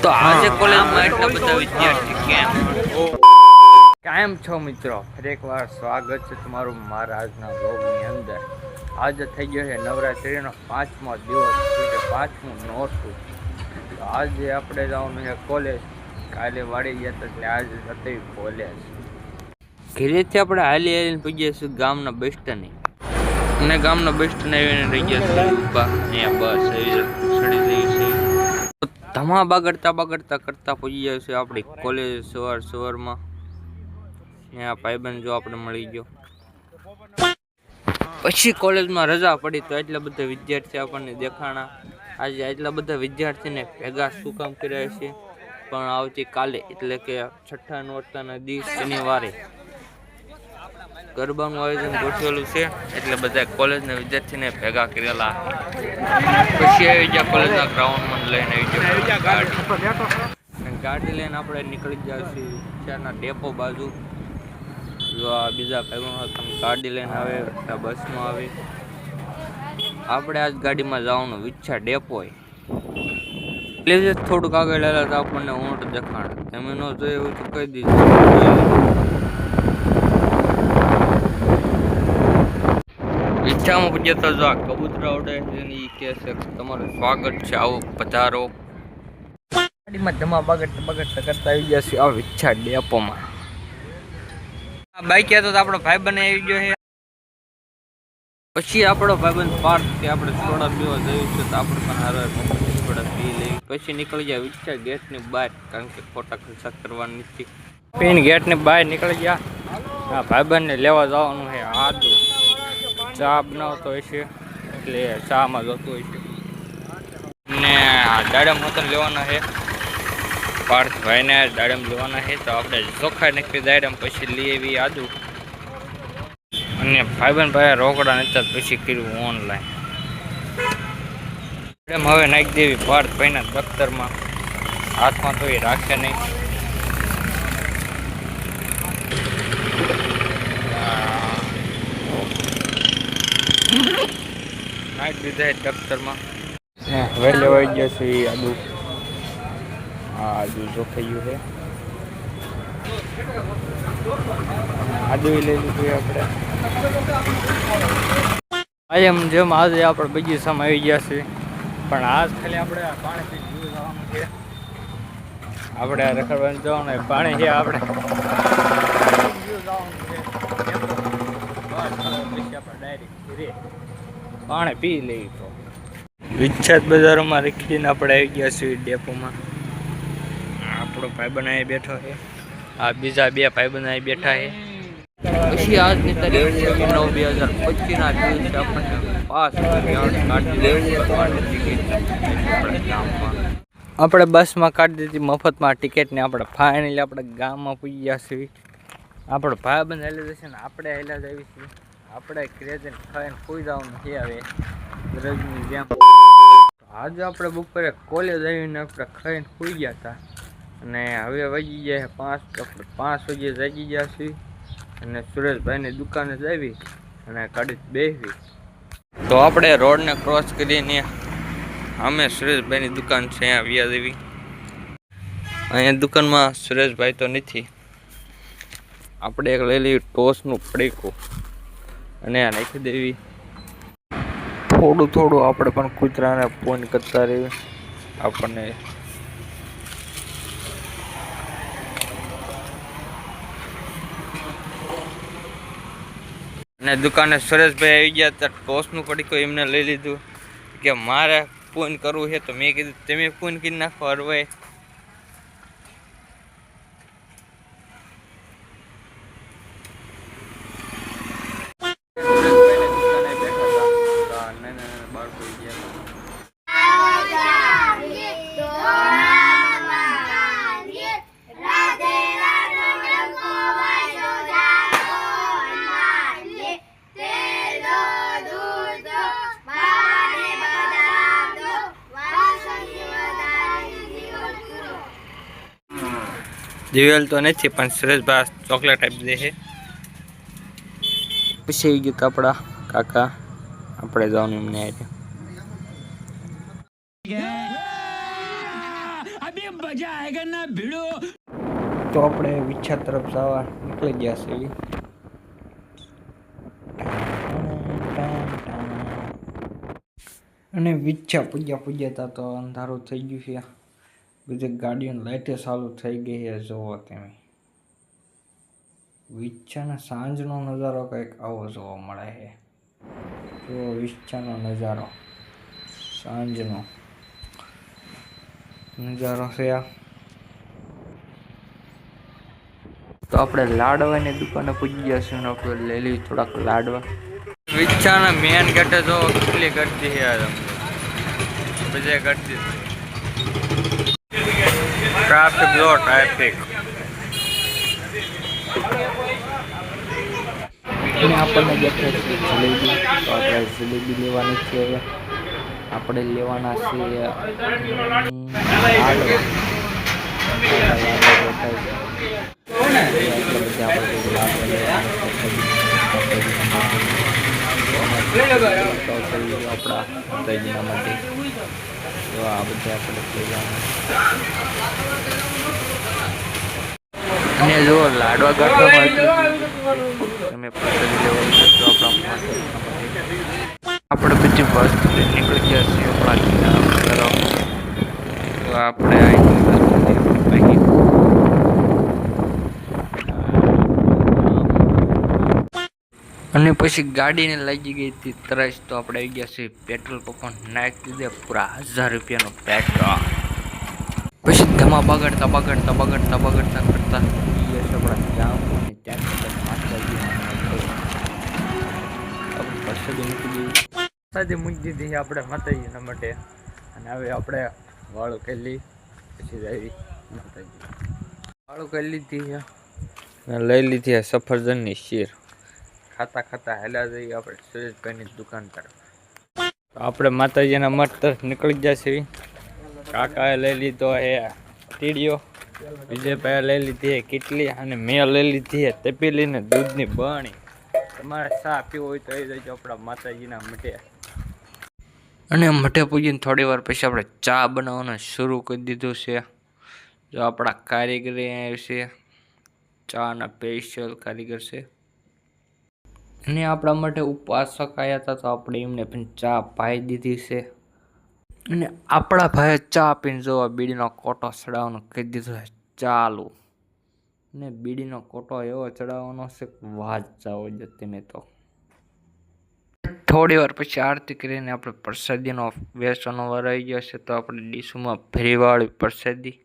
તો આજે કોલેજમાં એટલા બધા વિદ્યાર્થી કેમ છો મિત્રો? ફરી એકવાર સ્વાગત છે તમારું મારા આજના બ્લોગની અંદર. આજે થઈ ગયો છે નવરાત્રિનો 5મો દિવસ, એટલે 5મું નોરતું. તો આજે આપણે જવાનું છે કોલેજ. કાલે વાળી ગયા હતા એટલે આજે હતી કોલેજ. ઘરેથી આપણે હાલી હાલીને પહોંચ્યા ગામના બસ સ્ટેન્ડે, અને ગામના બસ સ્ટેન્ડ આવીને રહી ગયા છે ઊભા. અહીંયા બસ ચડી રહી છે. ધમા બાગડતા કરતા પહોંચી જાય છે આપણી કોલેજ સવારમાં. ત્યાં ભાઈબંધ જો આપણે મળી ગયો. પછી કોલેજમાં રજા પડી તો એટલા બધા વિદ્યાર્થી આપણને દેખાણા. આજે એટલા બધા વિદ્યાર્થીને ભેગા શું કામ કર્યા છે? પણ આવતીકાલે એટલે કે 6ઠ્ઠા નોરતાના દિવસ શનિવારે ગરબાનું આયોજન ગોઠવેલું છે, એટલે બધા કોલેજના વિદ્યાર્થીને ભેગા કરેલા. પછી આવી ગયા કોલેજના ગ્રાઉન્ડમાં લઈને આવી ગયા ગાડી લઈને આપણે નીકળી ગયા છીએ ત્યાંના ડેપો બાજુ. જો આ બીજા ભાઈઓ ગાડી લઈને આવે, બસમાં આવે. આપણે આજ ગાડીમાં જવાનું વિચ્છા ડેપો એટલે થોડુંક આગળ આવેલા તો આપણને ઊંટ દેખાણ. તમે ન જોયું એવું તો કહી દીધું. વિચ્છામાં પૂછ્યા તો જો આ કબૂતરા ઉડે છે ને એ કહે છે તમારું સ્વાગત છે, આવો પધારો. ગાડીમાં ધમા બગડતા કરતા આવી ગયા છે આ વિચ્છા ડેપોમાં. બાઈક તો આપણો ભાઈબંધ આવી ગયો છે. પછી આપણો ભાઈબંધ પાર્ક કે આપણે સોડા પીવા જયું છે તો આપણે પણ હારે સોડા પી લેવી. પછી નીકળી ગયા વિચ્છા ગેટની બહાર, કારણ કે ખોટા ખર્ચા કરવાની નથી. પીને ગેટની બહાર નીકળી ગયા. આ ભાઈબંધને લેવા જવાનું છે આદુ. ચા બનાવતો હોય છે એટલે ચામાં જતું હોય છે. ને દાડમ હોતન લેવાના છે પાર્થભાઈને, દાડમ લેવાના છે તો આપણે ચોખ્ખા નાખી દાડમ, પછી લઈ આવી આદુ. અને ભાઈ રોકડા નતા પછી કર્યું ઓનલાઈન. દાડમ હવે નાખી દેવી પાર્થભાઈના દફતરમાં. હાથમાં તો એ રાખે નહીં. નાખી દીધા દફતરમાં. હવે લેવાઈ ગયા છે આદુ. આદુ જોખાયું છે. આદુ લઈ લીધું આપણે. જેમ આજે આપણે બગીચામાં આવી ગયા છે, પણ આજ ખાલી આપણે પાણી પી જવાનું છે. આપણે રખડવાનું જવાનું પાણી છે. આપણે પાણી પી લઈ તો વિખ્યાત બજારોમાં રાખીને આપણે આવી ગયા છીએ ડેપોમાં. આપણો ભાઈબંધ અહીં બેઠો છે, આ બીજા બે ભાઈબંધ અહીં બેઠા છે. પછી આજની તારીખ 9/2025 દિવસે આપણને પાસ આપણે બસમાં કાઢી દીધી મફતમાં ટિકિટને. આપણે ફાઇનલી આપણે ગામમાં પૂજી ગયા છીએ. આપણો ભાઈબંધ હેલા જશે ને આપણે હેલા જ આવી છીએ. આપણે ક્રેઝન ખાઈને ખોઈ જવાનું છે હવે રજની જેમ. આજે આપણે બપોરે કોલેજ આવીને આપણે ખાઈને ખોઈ ગયા હતા, અને હવે વાગી ગયા 5. આપણે 5 વાગે જાગી ગયા છીએ અને સુરેશભાઈની દુકાને જ આવી અને ગાડી બેસી. તો આપણે રોડને ક્રોસ કરીને અમે સુરેશભાઈની દુકાન છે અહીંયા વ્યાજ આવી. અહીંયા દુકાનમાં સુરેશભાઈ તો નથી. આપણે એક લઈ લેવી ટોસનું પડીકું અને આ નાખી દેવી. થોડું આપણે પણ કૂતરાને ફોન કરતા રહેવી. આપણને અને દુકાને સુરેશભાઈ આવી ગયા હતા, ટોસનું પડીકું એમને લઈ લીધું કે મારે ફોન કરવું છે. તો મેં કીધું તમે ફોન કરી નાખો હરવાય. દિવેલ તો નથી, પણ સુરેશભાઈ ચોકલેટ આપી દે છે. પછી આવી ગયું આપણા કાકા. આપણે જવાનું એમને આવી. તો આપણે વિછા તરફ જવા નીકળી ગયા છે. અને વિછા પૂજ્યા તો અંધારું થઈ ગયું છે. બધી ગાડીઓની લાઈટે ચાલુ થઈ ગઈ છે. જોવો તમે વિછાના સાંજનો નજારો કંઈક આવો જોવા મળે છે. જો વિછાનો નજારો સાંજનો નજારો છે. તો આપણે લાડવાની દુકાને પૂજી ગયા છીએ અને આપણે લઈ લઈએ થોડાક લાડવા. વિછાના મેન ગેટે જો કેટલી ગરદી છે. બધે ગરદી ટ્રાફિક જો ટ્રાફિક. અને આપણને ગેટે જલેબી, તો આપણે જલેબી લેવાની છે. આપણે લેવાના છે આપણા માતાજીના માટે. તો આ બધા આપણે અને જો લાડવા ગાંઠવામાં તમે પ્રસાદી લેવા તો આપણા આપણે બધી બસ નીકળી ગયા છીએ આપણા તરફ. તો આપણે અને પછી ગાડીને લાગી ગઈ હતી તરસ. તો આપણે આવી ગયા છીએ પેટ્રોલ પંપ નાખી દીધે પૂરા 1000 રૂપિયાનો પેટ્રોલ. પછી ધમા બગડતા કરતા આપણા ગામ અને ત્યાં મૂકી દીધી આપણે માતાજીના માટે. અને હવે આપણે વાળું કરી પછી આવી માતાજી વાળું કરી લીધી છે. લઈ લીધી સફરજનની શીર. ખાતા હેલા જઈએ આપણે સુરેશભાઈની દુકાન તરફ. આપણે માતાજીના મઠ તરફ નીકળી ગયા છીએ. કાકાએ લઈ લીધો હે ટીડીઓ, વિજયભાઈએ લઈ લીધી હે કેટલી, અને મેં લઈ લીધી હે તપેલી ને દૂધની બરણી. તમારે ચા પીવો હોય તો એ જજો આપણા માતાજીના મઠે. અને મઠે પૂજીને થોડી વાર પછી આપણે ચા બનાવવાનું શરૂ કરી દીધું છે. જો આપણા કારીગરી છે, ચાના સ્પેશિયલ કારીગર છે. અને આપણા માટે ઉપાસક આવ્યા હતા તો આપણે એમને પણ ચા પાઈ દીધી છે. અને આપણા ભાઈએ ચા પીને જોવા બીડીનો કોટો ચડાવવાનું કહી દીધો છે ચાલુ. ને બીડીનો કોટો એવો ચડાવવાનો છે કે વાત જાઓ જ તમે. તો થોડી વાર પછી આરતી કરીને આપણે પ્રસાદીનો વેચવાનો વાર આવી ગયો છે. તો આપણે ડીશમાં ફરીવાળી પ્રસાદી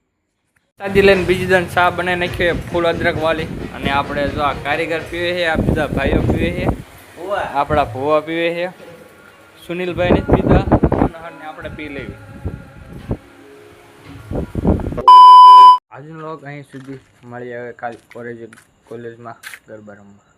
લઈને બીજી દન ચા બનાવી નાખ્યો ફૂલ અદરક વાળી. અને આપણે જો આ કારીગર પીવે છે, આ બધા ભાઈઓ પીવે છે, આપણા ભુવા પીવે છે, સુનિલભાઈ ને પીધા અને આપણે પી લેવી. આજનો લોક અહીં સુધી મળી આવે કાલ કોલેજમાં ગરબા રમવા.